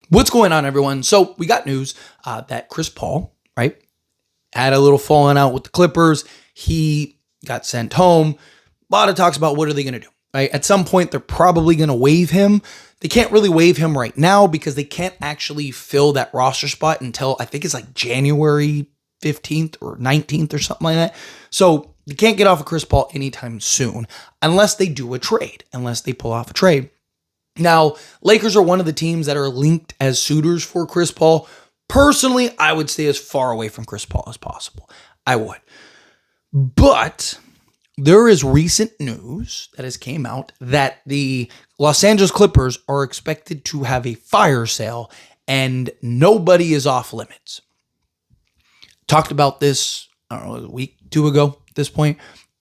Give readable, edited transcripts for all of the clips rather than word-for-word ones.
What's going on, everyone? So we got news that Chris Paul, right, had a little falling out with the Clippers. He got sent home. A lot of talks about what are they going to do, right? At some point, they're probably going to waive him. They can't really waive him right now because they can't actually fill that roster spot until I think it's like January 15th or 19th or something like that. So they can't get off of Chris Paul anytime soon unless they do a trade, unless they pull off a trade. Now, Lakers are one of the teams that are linked as suitors for Chris Paul. Personally, I would stay as far away from Chris Paul as possible. I would. But there is recent news that has came out that the Los Angeles Clippers are expected to have a fire sale and nobody is off limits. Talked about this, I don't know, a week, two ago at this point.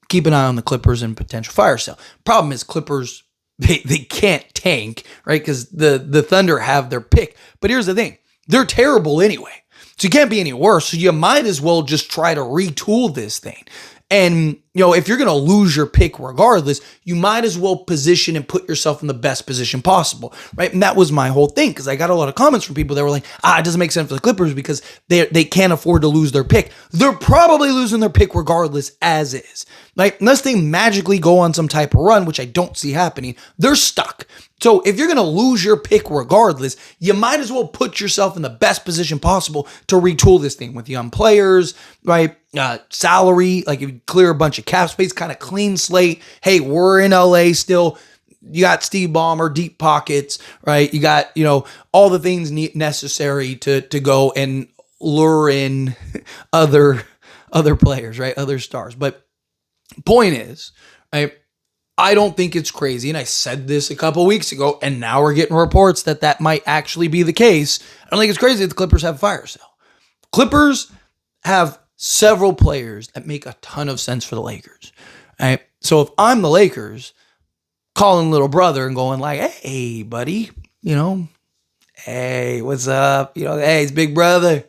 Keep an eye on the Clippers and potential fire sale. Problem is Clippers, they can't tank, right? Because the Thunder have their pick. But here's the thing. They're terrible anyway. So you can't be any worse. So you might as well just try to retool this thing. And, if you're going to lose your pick regardless, you might as well position and put yourself in the best position possible, right? And that was my whole thing, because I got a lot of comments from people that were like, it doesn't make sense for the Clippers because they can't afford to lose their pick. They're probably losing their pick regardless as is, right? Unless they magically go on some type of run, which I don't see happening, they're stuck. So if you're going to lose your pick regardless, you might as well put yourself in the best position possible to retool this thing with young players, right? Salary, like if you clear a bunch of cap space, kind of clean slate. Hey, we're in LA still. You got Steve Ballmer, deep pockets, right? You got, all the things necessary to go and lure in other players, right? Other stars. But point is, I don't think it's crazy. And I said this a couple weeks ago, and now we're getting reports that might actually be the case. I don't think it's crazy that the Clippers have a fire sale. Clippers have several players that make a ton of sense for the Lakers. Right? So if I'm the Lakers, calling little brother and going like, hey, buddy, hey, what's up? Hey, it's big brother.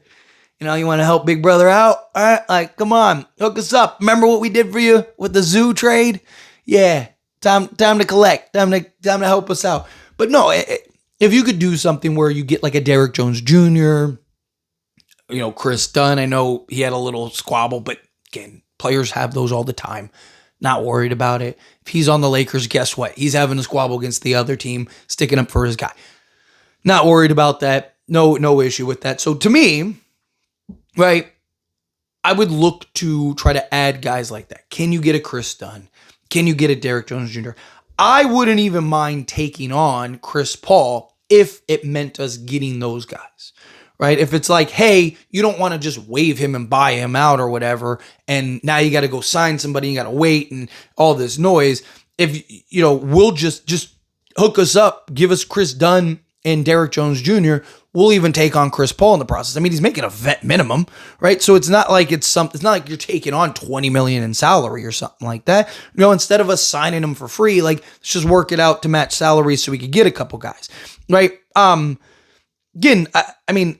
You want to help big brother out? All right, like, come on, hook us up. Remember what we did for you with the zoo trade? Yeah, time to collect, time to help us out. But no, if you could do something where you get like a Derrick Jones Jr., Kris Dunn, I know he had a little squabble, but again, players have those all the time. Not worried about it. If he's on the Lakers, guess what? He's having a squabble against the other team, sticking up for his guy. Not worried about that. No issue with that. So to me, right, I would look to try to add guys like that. Can you get a Kris Dunn? Can you get a Derrick Jones Jr.? I wouldn't even mind taking on Chris Paul if it meant us getting those guys, right? If it's like, hey, you don't want to just waive him and buy him out or whatever, and now you got to go sign somebody, you got to wait and all this noise. If, we'll just hook us up, give us Kris Dunn and Derrick Jones Jr., we'll even take on Chris Paul in the process. I mean, he's making a vet minimum, right? So it's not like it's not like you're taking on $20 million in salary or something like that. Instead of us signing him for free, like, let's just work it out to match salaries so we could get a couple guys, right? Again, I mean,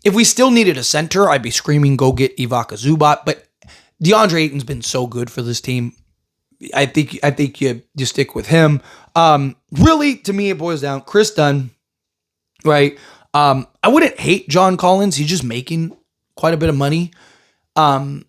if we still needed a center, I'd be screaming, go get Ivica Zubac. But DeAndre Ayton's been so good for this team. I think you stick with him. Really, to me, it boils down Kris Dunn, right? I wouldn't hate John Collins. He's just making quite a bit of money. And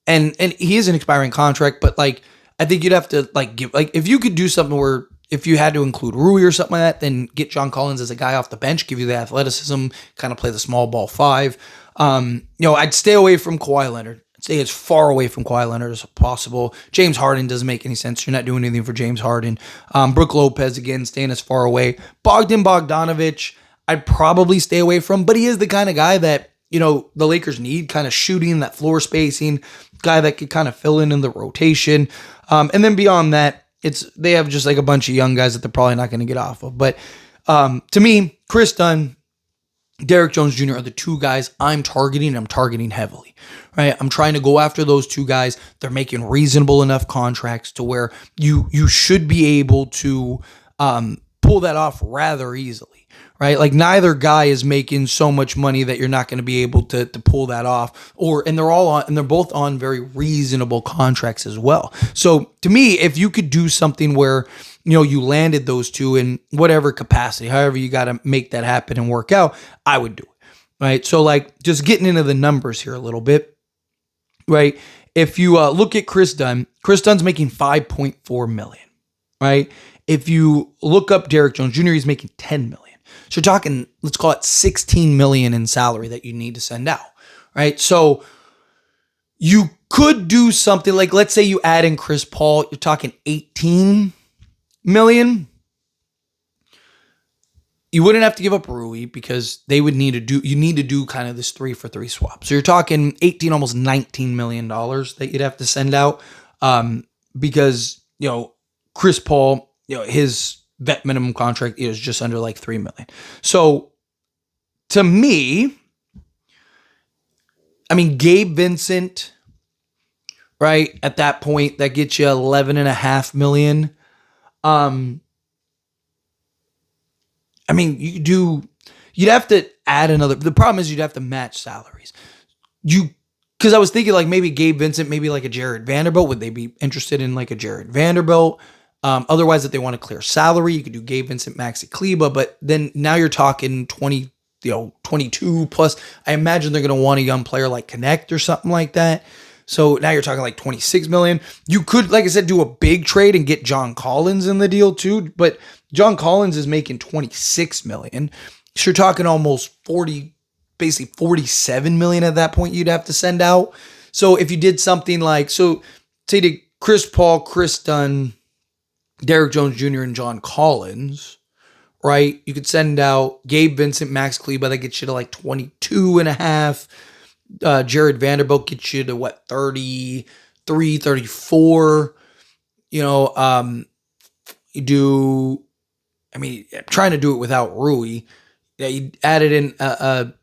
he is an expiring contract, but like, I think you'd have to give, if you could do something where if you had to include Rui or something like that, then get John Collins as a guy off the bench, give you the athleticism, kind of play the small ball five. I'd stay away from Kawhi Leonard. Stay as far away from Kawhi Leonard as possible. James Harden doesn't make any sense. You're not doing anything for James Harden. Brook Lopez, again, staying as far away. Bogdanovich, I'd probably stay away from, but he is the kind of guy that, the Lakers need, kind of shooting, that floor spacing, guy that could kind of fill in the rotation. And then beyond that, they have just like a bunch of young guys that they're probably not going to get off of. But to me, Kris Dunn, Derrick Jones Jr. are the two guys I'm targeting. I'm targeting heavily, right? I'm trying to go after those two guys. They're making reasonable enough contracts to where you should be able to pull that off rather easily, right? Like neither guy is making so much money that you're not going to be able to pull that off. And they're both on very reasonable contracts as well. So to me, if you could do something where, you landed those two in whatever capacity, however you got to make that happen and work out, I would do it, right? So like just getting into the numbers here a little bit, right? If you look at Kris Dunn's making $5.4 million, right? If you look up Derrick Jones Jr., he's making $10 million. So you're talking, let's call it $16 million in salary that you need to send out, right? So you could do something like, let's say you add in Chris Paul, you're talking $18 million. You wouldn't have to give up Rui because you need to do kind of this 3-for-3 swap. So you're talking almost $19 million that you'd have to send out because, Chris Paul, his vet minimum contract is just under like $3 million. So to me, I mean, Gabe Vincent, right? At that point, that gets you $11.5 million. I mean, you'd have to add another. The problem is you'd have to match salaries. Because I was thinking like maybe Gabe Vincent, maybe like a Jared Vanderbilt. Would they be interested in like a Jared Vanderbilt? Otherwise, if they want to clear salary, you could do Gabe Vincent, Maxi Kleber. But then now you're talking 22 plus. I imagine they're going to want a young player like Connect or something like that. So now you're talking like $26 million. You could, like I said, do a big trade and get John Collins in the deal too. But John Collins is making $26 million. So you're talking almost basically $47 million at that point you'd have to send out. So if you did something like, say to Chris Paul, Kris Dunn, Derrick Jones Jr., and John Collins, right? You could send out Gabe Vincent, Max Kleber, that gets you to like 22.5. Jared Vanderbilt gets you to 33, 34. You do, I mean, I'm trying to do it without Rui. Yeah, you added in, I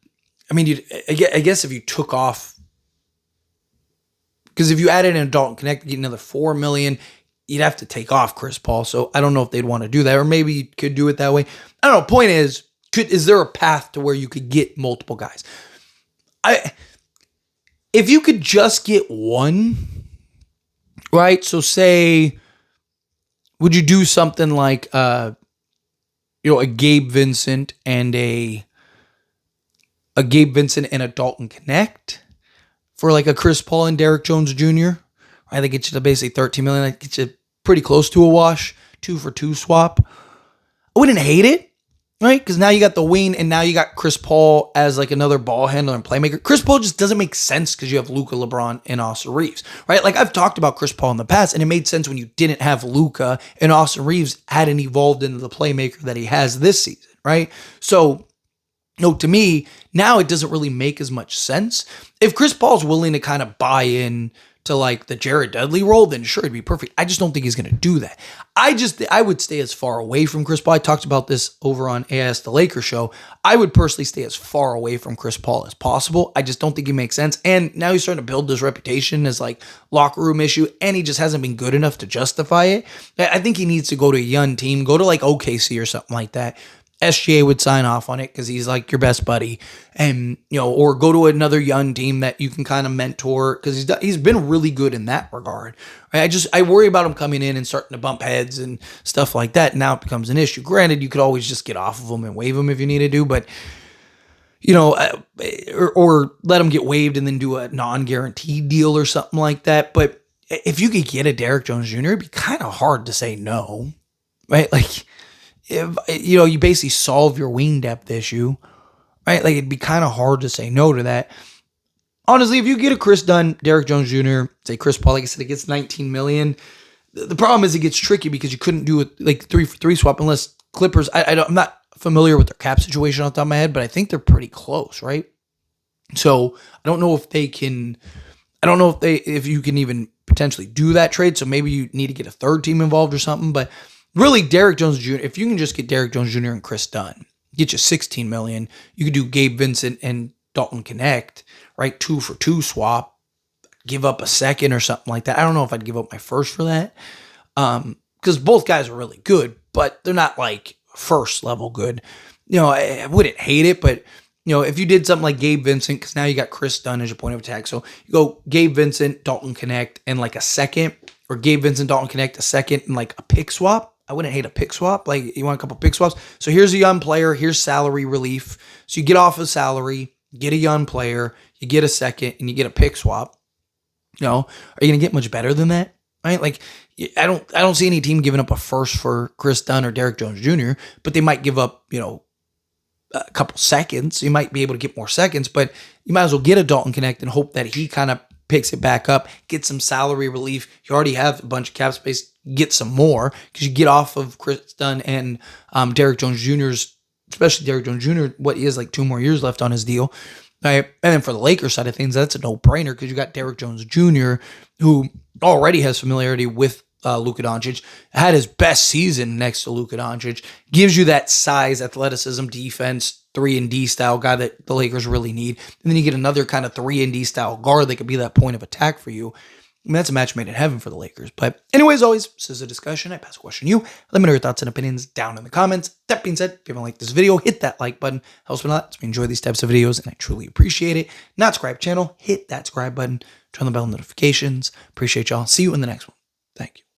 guess if you took off, because if you added in Dalton Connect, you get another $4 million, you'd have to take off Chris Paul. So I don't know if they'd want to do that, or maybe you could do it that way. I don't know. Point is there a path to where you could get multiple guys? If you could just get one, right? So say, would you do something like, a Gabe Vincent and a Dalton Connect for like a Chris Paul and Derrick Jones Jr.? Right, they get you to basically $13 million. That gets you pretty close to a wash, 2-for-2 swap. I wouldn't hate it. Right? Because now you got the wing, and now you got Chris Paul as like another ball handler and playmaker. Chris Paul just doesn't make sense because you have Luka, LeBron, and Austin Reeves. Right? Like I've talked about Chris Paul in the past, and it made sense when you didn't have Luka and Austin Reeves hadn't evolved into the playmaker that he has this season. Right? So, to me, now it doesn't really make as much sense. If Chris Paul's willing to kind of buy in to like the Jared Dudley role, then sure, it'd be perfect. I just don't think he's going to do that. I would stay as far away from Chris Paul. I talked about this over on AS The Lakers show. I would personally stay as far away from Chris Paul as possible. I just don't think he makes sense. And now he's starting to build this reputation as like locker room issue, and he just hasn't been good enough to justify it. I think he needs to go to a young team, go to like OKC or something like that. SGA would sign off on it because he's like your best buddy, and or go to another young team that you can kind of mentor because he's been really good in that regard. Right? I worry about him coming in and starting to bump heads and stuff like that. Now it becomes an issue. Granted, you could always just get off of him and waive him if you need to do, but or let him get waived and then do a non-guaranteed deal or something like that. But if you could get a Derrick Jones Jr., it'd be kind of hard to say no, right? Like. If you basically solve your wing depth issue, right? Like it'd be kind of hard to say no to that. Honestly, if you get a Kris Dunn, Derrick Jones Jr., say Chris Paul, like I said, it gets $19 million. The problem is it gets tricky because you couldn't do it like 3-for-3 swap unless Clippers. I'm not familiar with their cap situation off the top of my head, but I think they're pretty close, right? So I don't know if they can. I don't know if you can even potentially do that trade. So maybe you need to get a third team involved or something, but. Really, Derrick Jones Jr., if you can just get Derrick Jones Jr. and Kris Dunn, get you $16 million. You could do Gabe Vincent and Dalton Connect, right? 2-for-2 swap, give up a second or something like that. I don't know if I'd give up my first for that because both guys are really good, but they're not like first level good. I wouldn't hate it, but if you did something like Gabe Vincent, because now you got Kris Dunn as your point of attack. So you go Gabe Vincent, Dalton Connect, and like a second, or Gabe Vincent, Dalton Connect, a second, and like a pick swap. I wouldn't hate a pick swap. Like, you want a couple pick swaps. So here's a young player. Here's salary relief. So you get off of salary, get a young player, you get a second, and you get a pick swap. Are you going to get much better than that? Right? Like, I don't see any team giving up a first for Kris Dunn or Derrick Jones Jr., but they might give up, a couple seconds. You might be able to get more seconds, but you might as well get a Dalton Connect and hope that he kind of picks it back up, get some salary relief. You already have a bunch of cap space, get some more, because you get off of Kris Dunn and Derrick Jones Jr.'s, especially Derrick Jones Jr., what is like 2 more years left on his deal. Right? And then for the Lakers side of things, that's a no-brainer, because you got Derrick Jones Jr., who already has familiarity with Luka Doncic, had his best season next to Luka Doncic, gives you that size, athleticism, defense, 3-and-D style guy that the Lakers really need. And then you get another kind of 3-and-D style guard that could be that point of attack for you. That's a match made in heaven for the Lakers. But anyways, always, this is a discussion. I pass a question to you. Let me know your thoughts and opinions down in the comments. That being said, if you haven't liked this video, hit that like button. Helps me a lot. So we enjoy these types of videos, and I truly appreciate it. Not subscribe channel, hit that subscribe button. Turn on the bell notifications. Appreciate y'all. See you in the next one. Thank you.